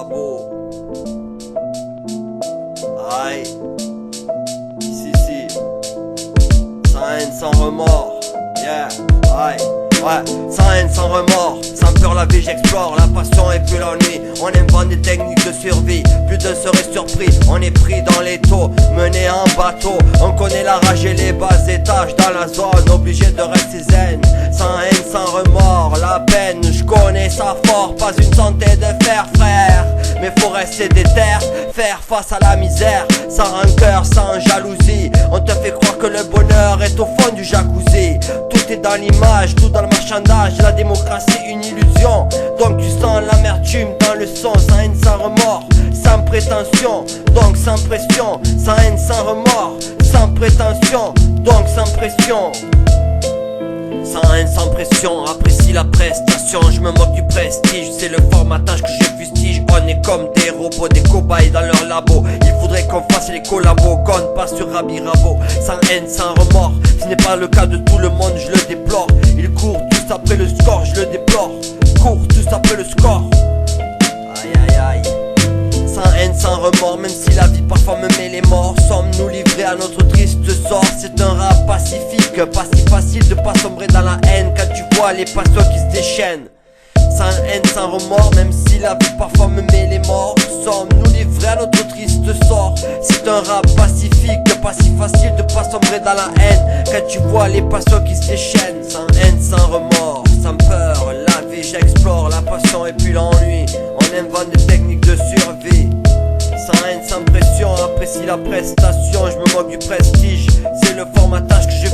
Rabot. Aïe. Si. Sans haine, sans remords. Yeah. Aïe. Ouais, sans haine, sans remords, sans peur la vie j'explore, la passion et puis l'ennui. On invente des techniques de survie, plus d'un serait surpris. On est pris dans les taux, mené en bateau. On connaît la rage et les bas étages dans la zone, obligé de rester zen. Sans haine, sans remords, la peine, je connais ça fort. Pas une santé de fer frère, mais faut rester déter, faire face à la misère. Sans rancœur, sans jalousie, on te fait croire que le bonheur est au fond du jacuzzi. Tout est dans l'image, tout dans le marchandage, la démocratie une illusion. Donc tu sens l'amertume dans le son, sans haine, sans remords, sans prétention, donc sans pression. Sans haine, sans remords, sans prétention, donc sans pression. Sans haine, sans pression, apprécie la prestation. Je me moque du prestige, c'est le formatage que je fustige. On est comme des robots, des cobayes dans leur labo. Il faudrait qu'on fasse les collabos, qu'on passe sur Rabbi Rabot. Sans haine, sans remords, ce n'est pas le cas de tout le monde, je le déplore. Ils courent tous après le score, je le déplore. Courent tous après le score. Aïe. Sans haine, sans remords, même si la vie parfois me met les morts. Sommes-nous livrés à notre triste sort? C'est un rap pacifique, pas si facile de pas sombrer dans la haine quand tu vois les passions qui se déchaînent. Sans haine, sans remords, même si la vie parfois me met les morts. Sommes-nous livrés à notre triste sort? C'est un rap pacifique, pas si facile de pas sombrer dans la haine quand tu vois les passions qui se déchaînent. Sans haine, sans remords, sans peur, la vie j'explore, la passion et puis l'ennui. On invente des techniques de survie. Sans haine, sans pression, apprécie la prestation. Je me moque du prestige, c'est le formatage que je